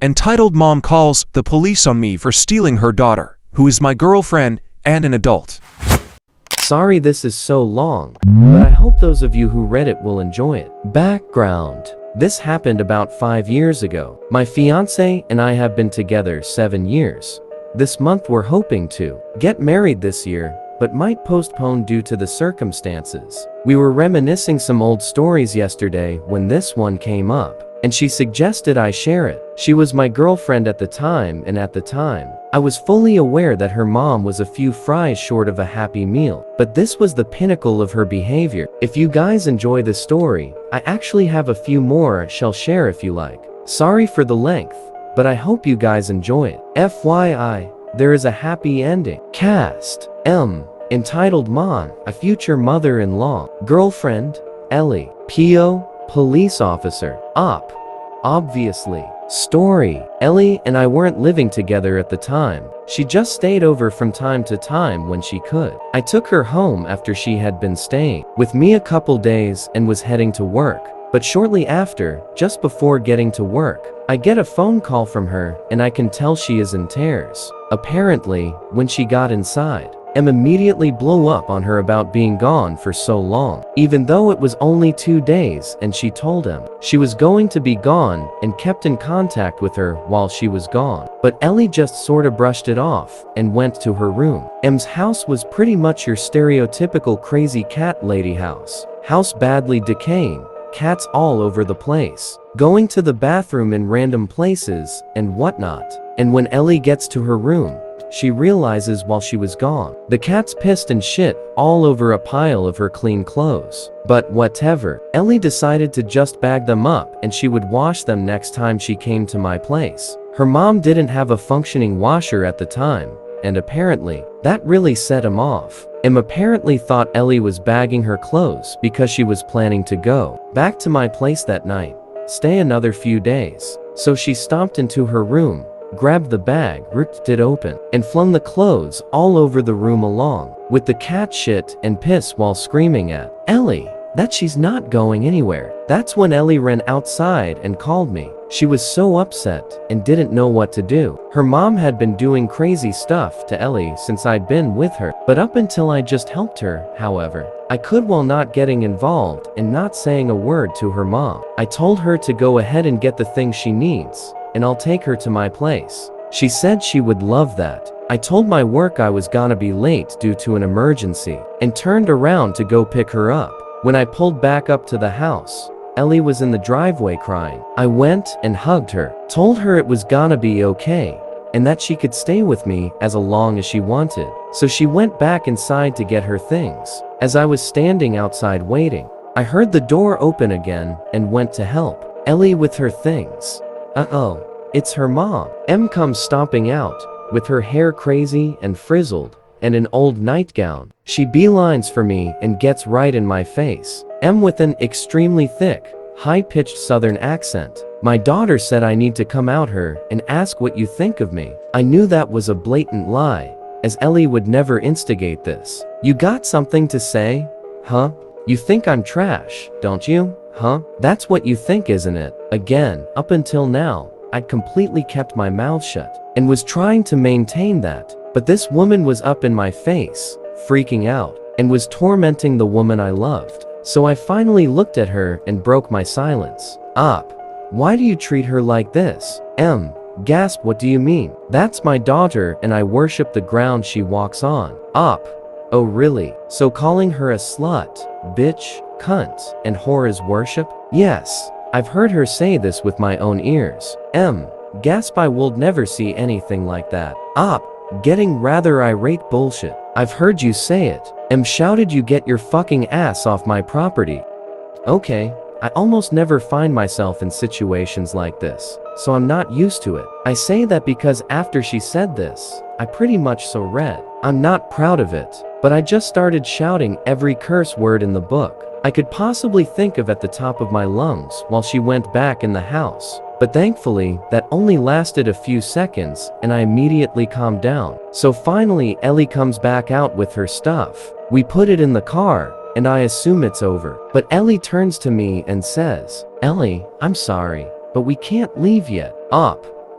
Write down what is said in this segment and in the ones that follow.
Entitled mom calls the police on me for stealing her daughter, who is my girlfriend and an adult. Sorry this is so long, but I hope those of you who read it will enjoy it. Background. This happened about 5 years ago. My fiance and I have been together 7 years. This month we're hoping to get married this year, but might postpone due to the circumstances. We were reminiscing some old stories yesterday when this one came up, and she suggested I share it. She was my girlfriend at the time, and at the time, I was fully aware that her mom was a few fries short of a happy meal, but this was the pinnacle of her behavior. If you guys enjoy this story, I actually have a few more I shall share if you like. Sorry for the length, but I hope you guys enjoy it. FYI, there is a happy ending. Cast: Entitled Mon, a future mother-in-law. Girlfriend: Ellie. PO: police officer. Obviously. Story: Ellie and I weren't living together at the time. She just stayed over from time to time when she could. I took her home after she had been staying with me a couple days and was heading to work. But shortly after, just before getting to work, I get a phone call from her, and I can tell she is in tears. Apparently, when she got inside, immediately blew up on her about being gone for so long, even though it was only 2 days, and she told him she was going to be gone and kept in contact with her while she was gone. But Ellie just sorta brushed it off and went to her room. M's house was pretty much your stereotypical crazy cat lady house. House badly decaying, cats all over the place, going to the bathroom in random places and whatnot. And when Ellie gets to her room, she realizes while she was gone, the cats pissed and shit all over a pile of her clean clothes. But whatever, Ellie decided to just bag them up and she would wash them next time she came to my place. Her mom didn't have a functioning washer at the time, and apparently, that really set him off. Apparently thought Ellie was bagging her clothes because she was planning to go back to my place that night, stay another few days. So she stomped into her room, grabbed the bag, ripped it open, and flung the clothes all over the room along with the cat shit and piss while screaming at Ellie that she's not going anywhere. That's when Ellie ran outside and called me. She was so upset and didn't know what to do. Her mom had been doing crazy stuff to Ellie since I'd been with her, but up until I just helped her, however, I could while not getting involved and not saying a word to her mom. I told her to go ahead and get the things she needs, and I'll take her to my place. She said she would love that. I told my work I was gonna be late due to an emergency, and turned around to go pick her up. When I pulled back up to the house, Ellie was in the driveway crying. I went and hugged her, told her it was gonna be okay, and that she could stay with me as long as she wanted. So she went back inside to get her things. As I was standing outside waiting, I heard the door open again and went to help Ellie with her things. Uh-oh, it's her mom. M comes stomping out, with her hair crazy and frizzled, and an old nightgown. She beelines for me and gets right in my face. M with an extremely thick, high-pitched southern accent. My daughter said I need to come out her and ask what you think of me. I knew that was a blatant lie, as Ellie would never instigate this. You got something to say? Huh? You think I'm trash, don't you? Huh? That's what you think, isn't it? Again, up until now, I'd completely kept my mouth shut, and was trying to maintain that. But this woman was up in my face, freaking out, and was tormenting the woman I loved. So I finally looked at her and broke my silence. Why do you treat her like this? M gasped, what do you mean? That's my daughter and I worship the ground she walks on. Oh really? So calling her a slut, bitch, cunt, and whore is worship? Yes, I've heard her say this with my own ears. M gasp, I will never see anything like that. Getting rather irate, bullshit. I've heard you say it. M shouted, you get your fucking ass off my property. Okay, I almost never find myself in situations like this, so I'm not used to it. I say that because after she said this, I pretty much so read. I'm not proud of it, but I just started shouting every curse word in the book I could possibly think of at the top of my lungs while she went back in the house. But thankfully, that only lasted a few seconds, and I immediately calmed down. So finally Ellie comes back out with her stuff. We put it in the car, and I assume it's over. But Ellie turns to me and says, Ellie, I'm sorry, but we can't leave yet.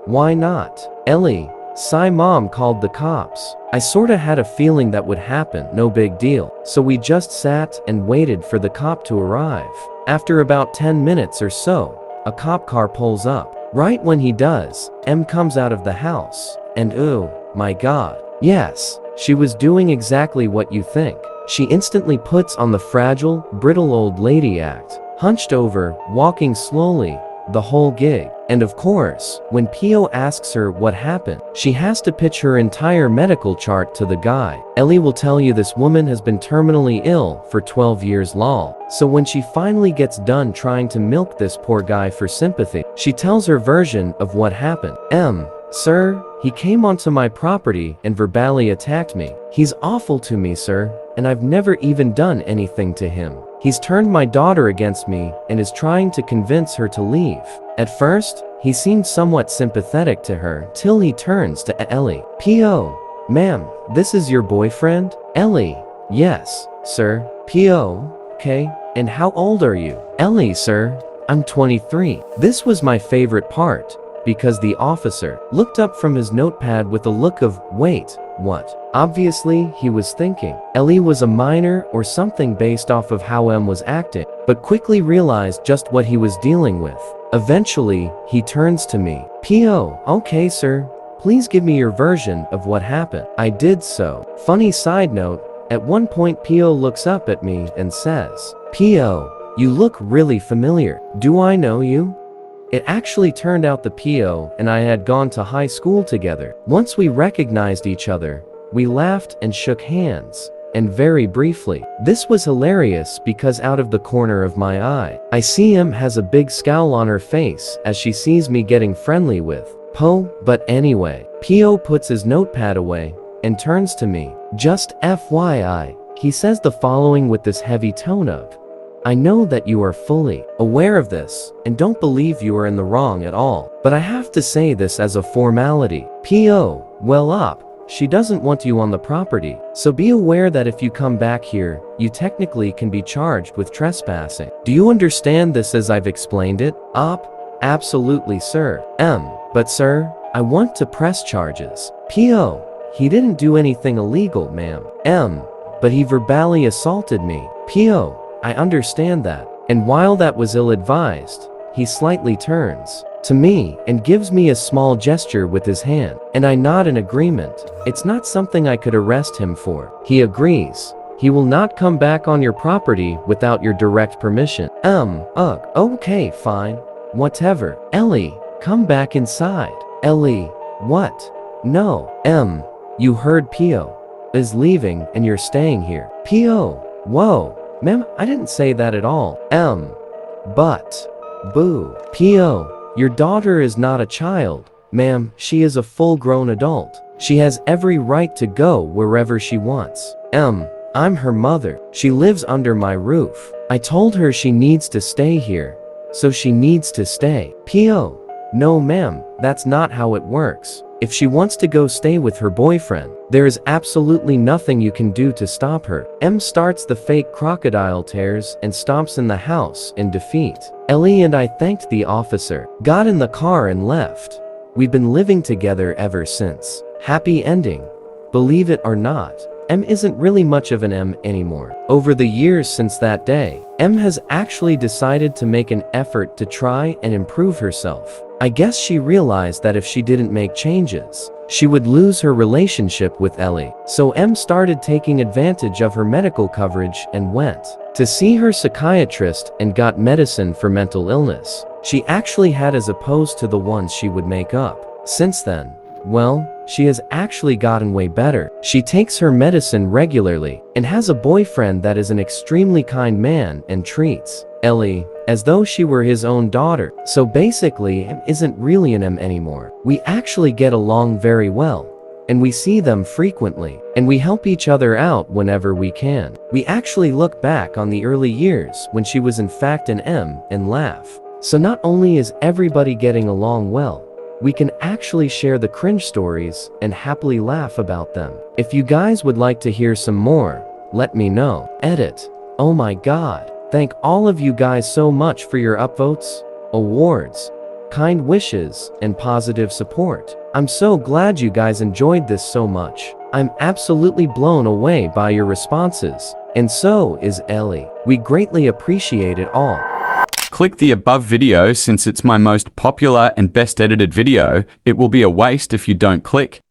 Why not? Ellie, Psy mom called the cops. I sorta had a feeling that would happen, no big deal. So we just sat and waited for the cop to arrive. After about 10 minutes or so, a cop car pulls up. Right when he does, M comes out of the house. And oh my god. Yes, she was doing exactly what you think. She instantly puts on the fragile, brittle old lady act. Hunched over, walking slowly, the whole gig. And of course, when Pio asks her what happened, she has to pitch her entire medical chart to the guy. Ellie will tell you this woman has been terminally ill for 12 years lol. So when she finally gets done trying to milk this poor guy for sympathy, she tells her version of what happened. Sir, he came onto my property and verbally attacked me. He's awful to me, sir, and I've never even done anything to him. He's turned my daughter against me and is trying to convince her to leave. At first, he seemed somewhat sympathetic to her till he turns to Ellie. P.O. Ma'am, this is your boyfriend? Ellie. Yes, sir. P.O. Okay, and how old are you? Ellie, sir. I'm 23. This was my favorite part, because the officer looked up from his notepad with a look of, wait, what? Obviously, he was thinking Ellie was a minor or something based off of how M was acting, but quickly realized just what he was dealing with. Eventually, he turns to me. P.O. Okay, sir. Please give me your version of what happened. I did so. Funny side note, at one point P.O. looks up at me and says, P.O., you look really familiar. Do I know you? It actually turned out the P.O. and I had gone to high school together. Once we recognized each other, we laughed and shook hands. And very briefly. This was hilarious because out of the corner of my eye, I see M has a big scowl on her face as she sees me getting friendly with Po, but anyway. P.O. puts his notepad away and turns to me. Just FYI, he says the following with this heavy tone of, I know that you are fully aware of this and don't believe you are in the wrong at all, but I have to say this as a formality. P.O. Well up. She doesn't want you on the property, so be aware that if you come back here, you technically can be charged with trespassing. Do you understand this as I've explained it? Absolutely, sir. But sir, I want to press charges. P.O. He didn't do anything illegal, ma'am. But he verbally assaulted me. P.O. I understand that. And while that was ill-advised, he slightly turns to me and gives me a small gesture with his hand, and I nod in agreement. It's not something I could arrest him for. He agrees. He will not come back on your property without your direct permission. Okay, fine. Whatever. Ellie, come back inside. Ellie, what? No. You heard P.O. is leaving and you're staying here. P.O. Whoa. Ma'am, I didn't say that at all. But. Boo. P.O. Your daughter is not a child, ma'am, she is a full-grown adult. She has every right to go wherever she wants. I'm her mother. She lives under my roof. I told her she needs to stay here, so she needs to stay. P.O. No ma'am, that's not how it works. If she wants to go stay with her boyfriend, there is absolutely nothing you can do to stop her. M starts the fake crocodile tears and stomps in the house in defeat. Ellie and I thanked the officer, got in the car and left. We've been living together ever since. Happy ending. Believe it or not, M isn't really much of an M anymore. Over the years since that day, M has actually decided to make an effort to try and improve herself. I guess she realized that if she didn't make changes, she would lose her relationship with Ellie. So M started taking advantage of her medical coverage and went to see her psychiatrist and got medicine for mental illness she actually had as opposed to the ones she would make up. Since then, well, she has actually gotten way better. She takes her medicine regularly and has a boyfriend that is an extremely kind man and treats Ellie as though she were his own daughter. So basically, M isn't really an M anymore. We actually get along very well, and we see them frequently, and we help each other out whenever we can. We actually look back on the early years when she was in fact an M and laugh. So not only is everybody getting along well, we can actually share the cringe stories and happily laugh about them. If you guys would like to hear some more, let me know. Edit. Oh my god. Thank all of you guys so much for your upvotes, awards, kind wishes, and positive support. I'm so glad you guys enjoyed this so much. I'm absolutely blown away by your responses, and so is Ellie. We greatly appreciate it all. Click the above video since it's my most popular and best edited video. It will be a waste if you don't click.